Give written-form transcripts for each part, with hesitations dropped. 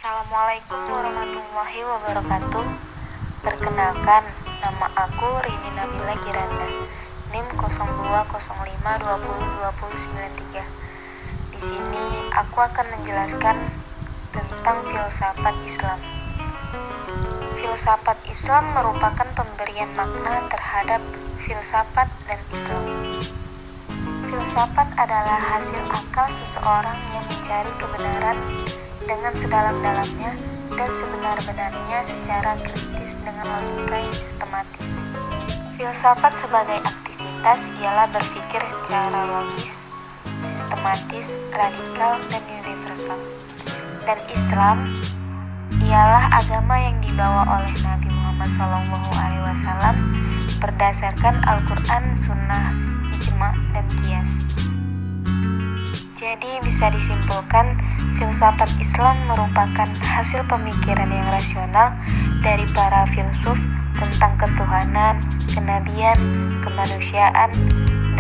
Assalamualaikum warahmatullahi wabarakatuh. Perkenalkan, nama aku Rini Nabila Kiranda, NIM 0205202093. Di sini aku akan menjelaskan tentang filsafat Islam. Filsafat Islam merupakan pemberian makna terhadap filsafat dan Islam. Filsafat adalah hasil akal seseorang yang mencari kebenaran dengan sedalam-dalamnya dan sebenar-benarnya secara kritis dengan logika yang sistematis. Filsafat sebagai aktivitas ialah berpikir secara logis, sistematis, radikal, dan universal. Dan Islam ialah agama yang dibawa oleh Nabi Muhammad SAW berdasarkan Al-Quran, Sunnah, Ijma, dan Qiyas. Jadi bisa disimpulkan, filsafat Islam merupakan hasil pemikiran yang rasional dari para filsuf tentang ketuhanan, kenabian, kemanusiaan,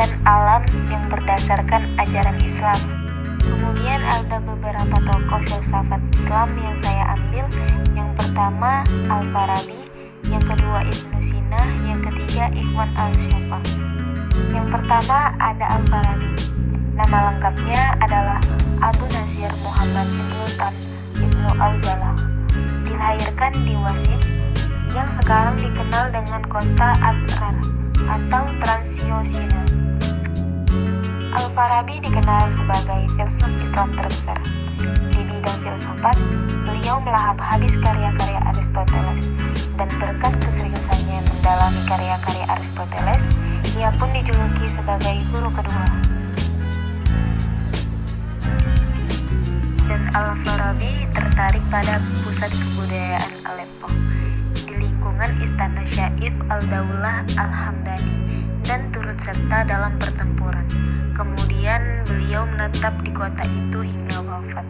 dan alam yang berdasarkan ajaran Islam. Kemudian ada beberapa tokoh filsafat Islam yang saya ambil. Yang pertama Al-Farabi, yang kedua Ibnu Sina, yang ketiga Ikhwan Al-Shafah. Yang pertama ada Al-Farabi. Nama lengkapnya adalah Abu Nasir Muhammad Ibnu Tan Ibnu Al-Zalah. Dilahirkan di Wasij yang sekarang dikenal dengan kota Atrar atau Transioxiana. Al-Farabi dikenal sebagai filsuf Islam terbesar. Di bidang filsafat, beliau melahap habis karya-karya Aristoteles, dan berkat keseriusannya mendalami karya-karya Aristoteles, ia pun dijuluki sebagai guru kedua. Dan Al-Farabi tertarik pada pusat kebudayaan Aleppo di lingkungan Istana Syaif Al-Daulah Al-Hamdani dan turut serta dalam pertempuran. Kemudian beliau menetap di kota itu hingga wafat.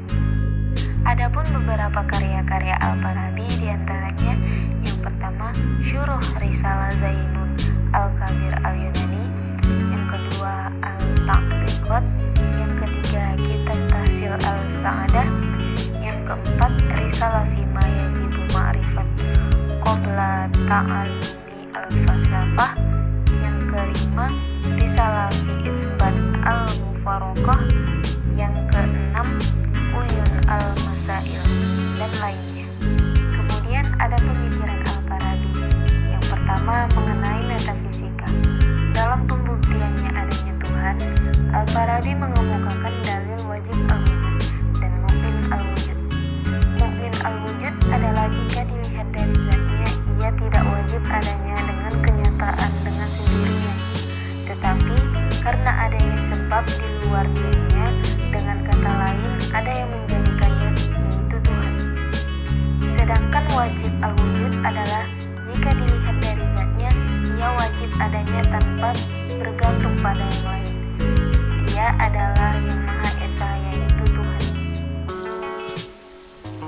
Adapun beberapa karya-karya Al-Farabi diantaranya yang pertama Syuruh Risalah Zainun Al-Kabir Al-Yunani, yang kedua Al-Ta'liqat, yang ketiga Kitab Tahsil Al-Sa'adah, yang keempat Risalah Fima Yajibu Ma'rifat Qabla Ta'alumi Al-Falsafah, yang kelima Risalah Fi Itsbat Al-Mufarraqah, yang keenam Uyun Al-Masail, dan lainnya. Kemudian ada pemikiran Al-Farabi. Yang pertama mengenai metafisika. Dalam pembuktiannya adanya Tuhan, Al-Farabi mengemukakan dalil wajib al-wujud dan mukmin al-wujud. Mukmin al-wujud adalah jika dilihat dari zatnya, ia tidak wajib adanya dengan kenyataan dengan sendirinya, tetapi karena adanya sebab di luar dirinya, dengan kata lain ada yang menjadikannya, yaitu Tuhan. Sedangkan wajib al-wujud adalah jika dilihat dari zatnya, ia wajib adanya tanpa bergantung pada yang lain. Dia adalah yang Maha Esa, yaitu Tuhan.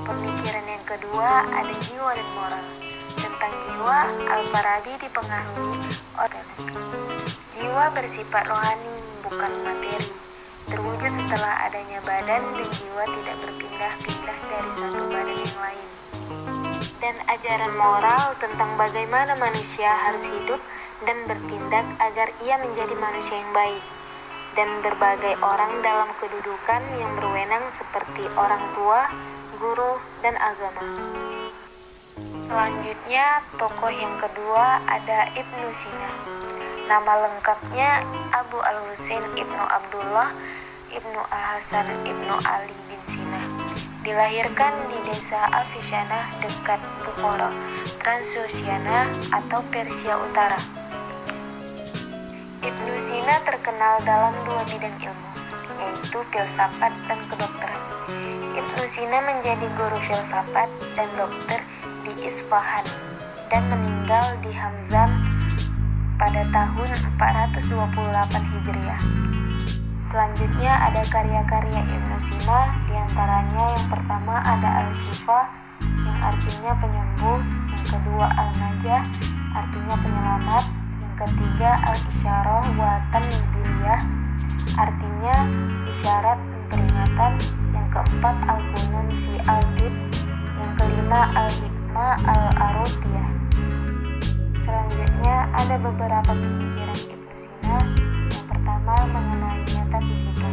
Pemikiran yang kedua ada jiwa dan moral. Tentang jiwa, Al-Farabi dipengaruhi oleh jiwa bersifat rohani, bukan materi, terwujud setelah adanya badan, dan jiwa tidak berpindah-pindah dari satu badan yang lain. Dan ajaran moral tentang bagaimana manusia harus hidup dan bertindak agar ia menjadi manusia yang baik, dan berbagai orang dalam kedudukan yang berwenang seperti orang tua, guru, dan agama. Selanjutnya, tokoh yang kedua ada Ibnu Sina. Nama lengkapnya Abu Al-Husain Ibnu Abdullah Ibnu Al-Hasan Ibnu Ali bin Sina. Dilahirkan di desa Afishanah dekat Bukhara, Transoxiana atau Persia Utara. Ibnu Sina terkenal dalam dua bidang ilmu, yaitu filsafat dan kedokteran. Ibnu Sina menjadi guru filsafat dan dokter di Isfahan dan meninggal di Hamzan pada tahun 428 Hijriah. Selanjutnya ada karya-karya Ibnu Sina, diantaranya yang pertama ada Al-Shifa yang artinya penyembuh, yang kedua Al-Najah artinya penyelamat, yang ketiga Al-Isyarah wa Tanbihiyah artinya isyarat peringatan, yang keempat Al-Funun fi Al-Tib Kalimah al-Hikmah al-Arutiyah. Selanjutnya ada beberapa pemikiran Ibnu Sina. Yang pertama mengenai metafisika.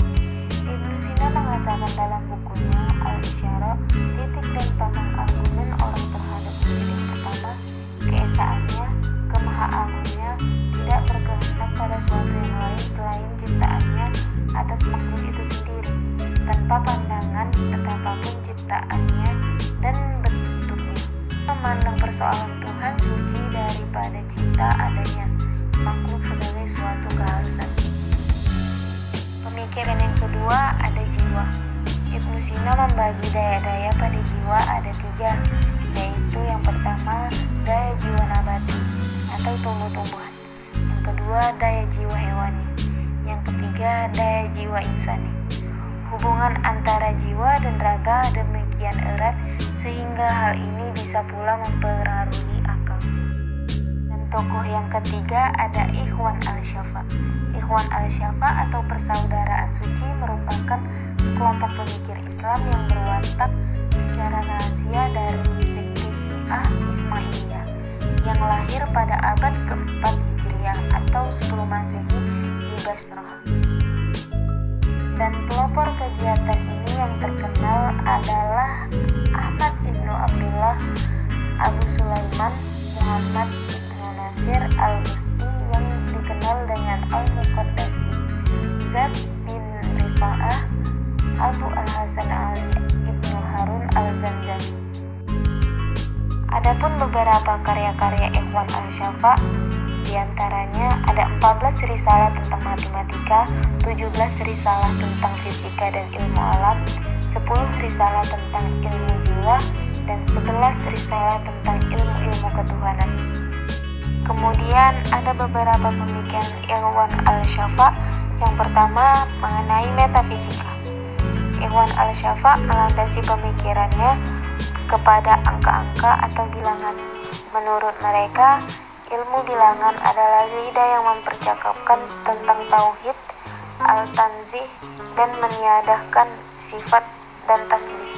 Ibnu Sina mengatakan dalam bukunya Al-Isyarah, titik dan pandang argumen orang terhadap wujud yang pertama, keesaannya, kemahaagungnya, tidak berkehendak pada suatu yang lain selain ciptaannya atas makhluk itu sendiri, tanpa pandangan betapapun ciptaannya dan bentuknya. Memandang persoalan Tuhan suci daripada cipta adanya makhluk sebagai suatu keharusan. Pemikiran yang kedua ada jiwa. Ibnu Sina membagi daya-daya pada jiwa ada 3, yaitu yang pertama daya jiwa nabati atau tumbuh-tumbuhan, yang kedua daya jiwa hewani, yang ketiga daya jiwa insani. Hubungan antara jiwa dan raga demikian erat sehingga hal ini bisa pula mempengaruhi akal. Dan tokoh yang ketiga ada Ikhwan al-Syafa. Ikhwan al-Syafa atau persaudaraan suci merupakan sekelompok pemikir Islam yang berwatak secara rahasia dari sekte Syiah Ismailiyah yang lahir pada abad ke-4 Hijriah atau 10 Masehi di Basrah. Dan pelopor kegiatan ini yang terkenal adalah Ahmad ibnu Abdullah Abu Sulaiman Muhammad ibnu Nasir al-Busti yang dikenal dengan Al-Muqaddasi, Zaid bin Rifa'ah, Abu al-Hasan Ali ibnu Harun al-Zanjani. Adapun beberapa karya-karya Ikhwan al-Syafa, diantaranya ada 14 risalah tentang matematika, 17 risalah tentang fisika dan ilmu alam, 10 risalah tentang ilmu jiwa, dan 11 risalah tentang ilmu-ilmu ketuhanan. Kemudian ada beberapa pemikiran Ikhwan al-Syafa. Yang pertama mengenai metafisika. Ikhwan al-Syafa melandasi pemikirannya kepada angka-angka atau bilangan. Menurut mereka, ilmu bilangan adalah lidah yang mempercakapkan tentang tauhid, al-tanzih, dan meniadakan sifat dan tasbih.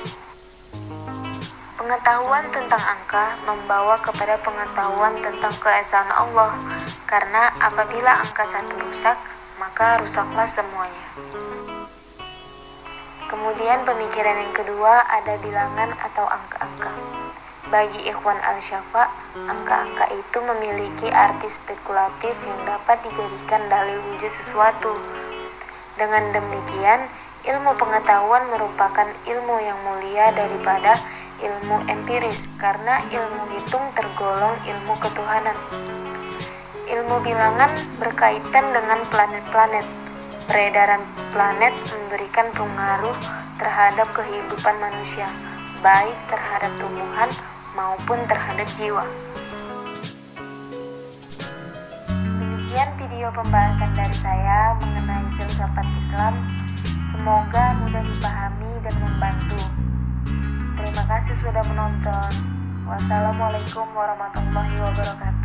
Pengetahuan tentang angka membawa kepada pengetahuan tentang keesaan Allah, karena apabila angka satu rusak, maka rusaklah semuanya. Kemudian pemikiran yang kedua ada bilangan atau angka-angka. Bagi Ikhwan al-Syafa, angka-angka itu memiliki arti spekulatif yang dapat dijadikan dalil wujud sesuatu. Dengan demikian, ilmu pengetahuan merupakan ilmu yang mulia daripada ilmu empiris, karena ilmu hitung tergolong ilmu ketuhanan. Ilmu bilangan berkaitan dengan planet-planet. Peredaran planet memberikan pengaruh terhadap kehidupan manusia, baik terhadap tumbuhan maupun terhadap jiwa. Demikian video pembahasan dari saya mengenai filsafat Islam. Semoga mudah dipahami dan membantu. Terima kasih sudah menonton. Wassalamualaikum warahmatullahi wabarakatuh.